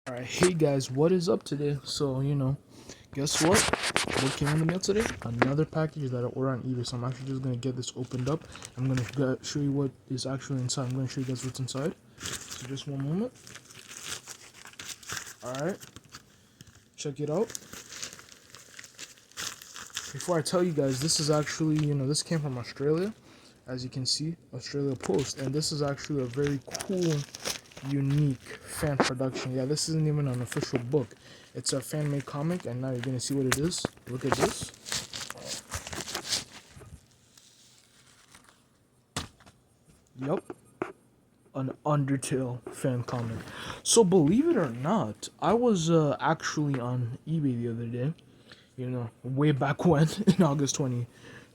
Alright, hey guys, what is up today? Guess what? What came in the mail today? Another package that I ordered on eBay. So I'm actually just gonna get this opened up. I'm gonna show you what is actually inside. I'm gonna show you guys what's inside. So just one moment. Alright, check it out. Before I tell you guys, this is actually, this came from Australia. As you can see, Australia Post. And this is actually a very cool, unique fan production. Yeah, this isn't even an official book. It's a fan-made comic, and now you're gonna see what it is. Look at this. Yup, an Undertale fan comic. So believe it or not, I was actually on eBay the other day. Way back when in August 23.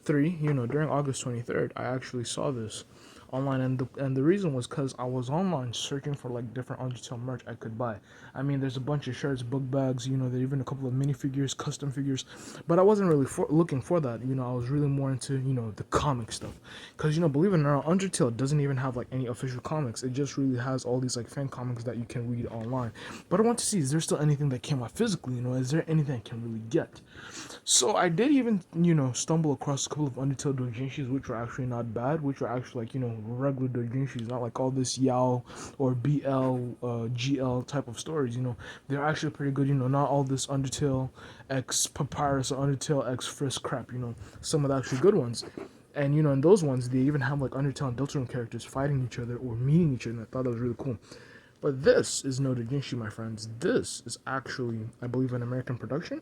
During August 23rd, I actually saw this online, and the reason was because I was online searching for like different Undertale merch I could buy. I mean, there's a bunch of shirts, book bags, there's even a couple of minifigures, custom figures, but I wasn't really looking for that. I was really more into the comic stuff, because believe it or not, Undertale doesn't even have like any official comics. It just really has all these like fan comics that you can read online. But I want to see, is there still anything that came out physically? Is there anything I can really get? So I did even, stumble across a couple of Undertale doujinshis, which were actually not bad, which were actually like, regular doujinshis, not like all this Yao or BL, GL type of stories. They're actually pretty good. Not all this Undertale X Papyrus or Undertale X Frisk crap. Some of the actually good ones. And in those ones, they even have like Undertale and Deltarune characters fighting each other or meeting each other. And I thought that was really cool. But this is no doujinshi, my friends. This is actually, I believe, an American production.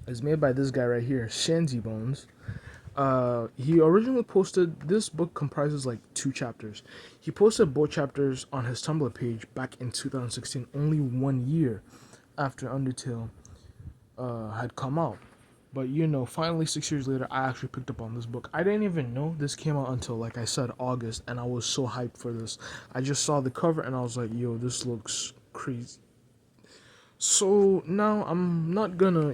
It's made by this guy right here, Shanzy Bones. He originally posted, this book comprises like 2 chapters. He posted both chapters on his Tumblr page back in 2016, only 1 year after Undertale had come out. But finally 6 years later, I actually picked up on this book. I didn't even know this came out until, like I said, August, and I was so hyped for this. I just saw the cover and I was like, yo, this looks crazy. So now I'm not gonna,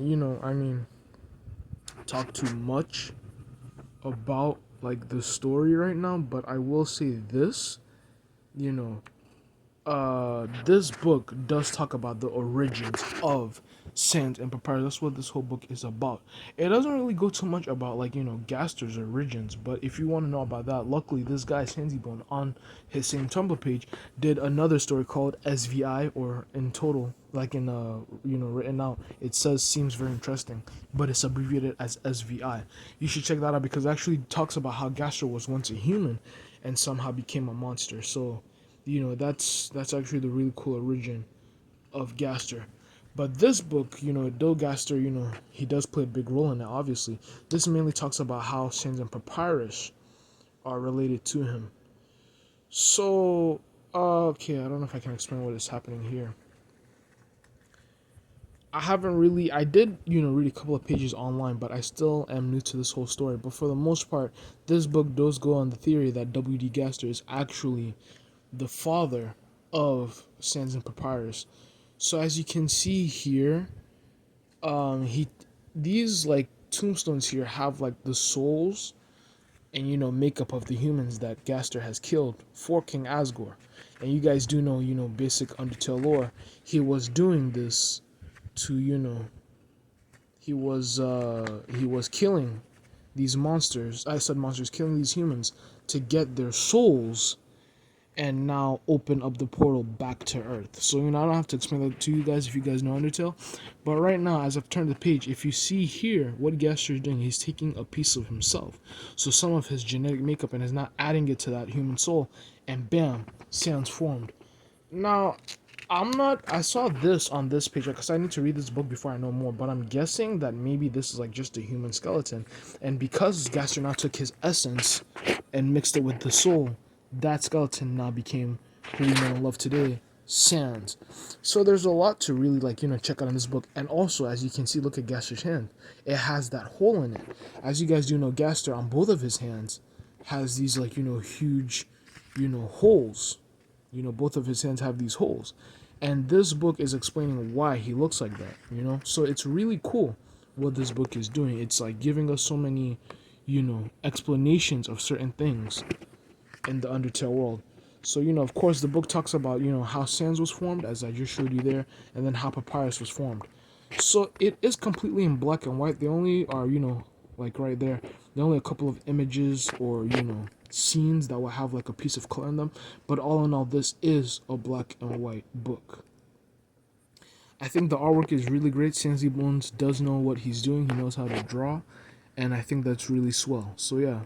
talk too much about like the story right now, but I will say this, you know, this book does talk about the origins of Sand and Papyrus. That's what this whole book is about. It doesn't really go too much about like Gaster's origins, but if you want to know about that, luckily this guy Bone on his same Tumblr page did another story called SVI, or in total, like in written out, it says seems very interesting, but it's abbreviated as SVI. You should check that out because it actually talks about how Gaster was once a human and somehow became a monster. So that's actually the really cool origin of Gaster. But this book, though Gaster, he does play a big role in it, obviously. This mainly talks about how Sans and Papyrus are related to him. So, okay, I don't know if I can explain what is happening here. I did, read a couple of pages online, but I still am new to this whole story. But for the most part, this book does go on the theory that W.D. Gaster is actually the father of Sans and Papyrus. So as you can see here, he these like tombstones here have like the souls and makeup of the humans that Gaster has killed for King Asgore. And you guys do know, basic Undertale lore. He was doing this to he was killing these monsters. I said monsters, killing these humans to get their souls and now open up the portal back to Earth. So I don't have to explain that to you guys if you guys know Undertale. But right now, as I've turned the page, if you see here what Gaster is doing, he's taking a piece of himself. So some of his genetic makeup and is not adding it to that human soul, and bam, Sans formed. Now, I saw this on this page because I need to read this book before I know more, but I'm guessing that maybe this is like just a human skeleton. And because Gaster now took his essence and mixed it with the soul, that skeleton now became who we know and love today, Sans. So there's a lot to really check out in this book. And also, as you can see, look at Gaster's hand. It has that hole in it. As you guys do know, Gaster on both of his hands has these huge, holes. Both of his hands have these holes. And this book is explaining why he looks like that, So it's really cool what this book is doing. It's like giving us so many, explanations of certain things in the Undertale world. So, you know, of course, the book talks about, you know, how Sans was formed, as I just showed you there, and then how Papyrus was formed. So it is completely in black and white. They only are, you know, like right there, there are only a couple of images or, you know, scenes that will have like a piece of color in them. But all in all, this is a black and white book. I think the artwork is really great. Sansi Bones does know what he's doing. He knows how to draw, and I think that's really swell. So yeah,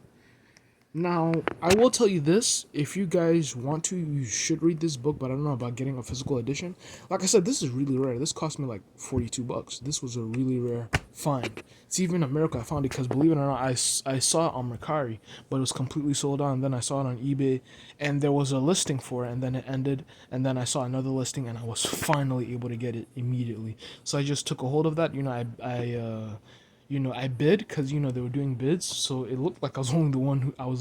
now, I will tell you this, if you guys want to, you should read this book, but I don't know about getting a physical edition. Like I said, this is really rare. This cost me like 42 bucks. This was a really rare find. It's even in America I found it because, believe it or not, I saw it on Mercari, but it was completely sold out, and then I saw it on eBay, and there was a listing for it, and then it ended, and then I saw another listing, and I was finally able to get it immediately. So I just took a hold of that. You know, I bid because, you know, they were doing bids, so it looked like I was the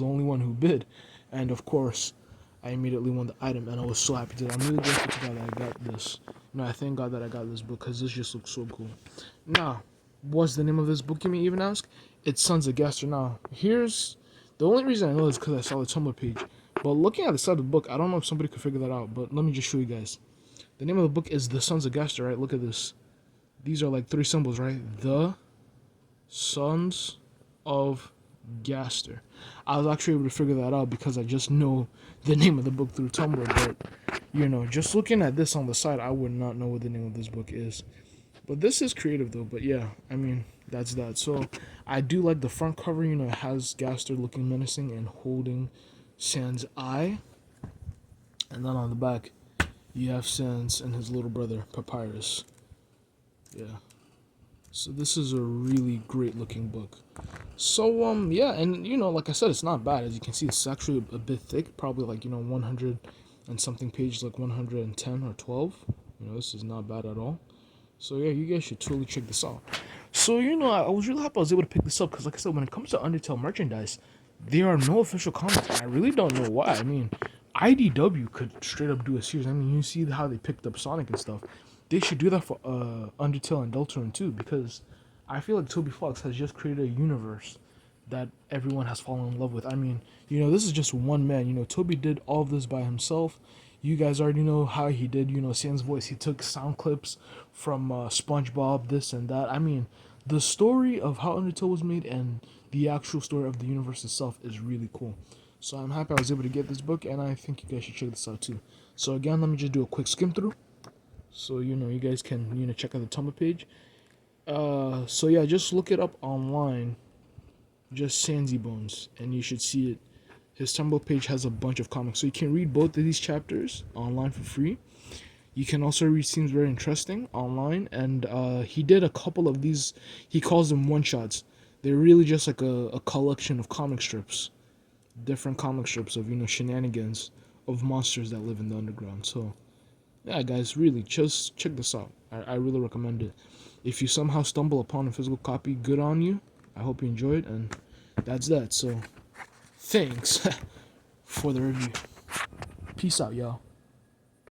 only one who bid, and of course, I immediately won the item, and I was so happy to. I'm really grateful to God that I got this. You know, I thank God that I got this book because this just looks so cool. Now, what's the name of this book? You may even ask. It's Sons of Gaster. Now, here's the only reason I know this because I saw the Tumblr page. But looking at the side of the book, I don't know if somebody could figure that out. But let me just show you guys. The name of the book is The Sons of Gaster. Right? Look at this. These are like 3 symbols, right? The Sons of Gaster. I was actually able to figure that out because I just know the name of the book through Tumblr, but you know, just looking at this on the side, I would not know what the name of this book is. But this is creative though, but yeah, I mean, that's that. So I do like the front cover, you know, it has Gaster looking menacing and holding Sans' eye. And then on the back, you have Sans and his little brother, Papyrus. Yeah. So this is a really great looking book. So yeah, and you know, like I said, it's not bad. As you can see, it's actually a bit thick, probably like, you know, 100 and something pages, like 110 or 12. You know, this is not bad at all. So yeah, you guys should totally check this out. So, you know, I was really happy I was able to pick this up because, like I said, when it comes to Undertale merchandise, there are no official comics, and I really don't know why. I mean, IDW could straight up do a series. I mean, you see how they picked up Sonic and stuff. They should do that for Undertale and Deltarune too, because I feel like Toby Fox has just created a universe that everyone has fallen in love with. I mean, you know, this is just one man. You know, Toby did all of this by himself. You guys already know how he did, you know, Sans voice. He took sound clips from SpongeBob, this and that. I mean, the story of how Undertale was made and the actual story of the universe itself is really cool. So I'm happy I was able to get this book, and I think you guys should check this out too. So again, let me just do a quick skim through, so you know you guys can, you know, check out the Tumblr page. So yeah, just look it up online, just Sansy Bones, and you should see it. His Tumblr page has a bunch of comics, so you can read both of these chapters online for free. You can also read Seems Very Interesting online, and he did a couple of these. He calls them one shots. They're really just like a collection of comic strips, different comic strips of, you know, shenanigans of monsters that live in the underground. So yeah, guys, really, just check this out. I really recommend it. If you somehow stumble upon a physical copy, good on you. I hope you enjoyed, and that's that. So thanks for the review. Peace out, y'all.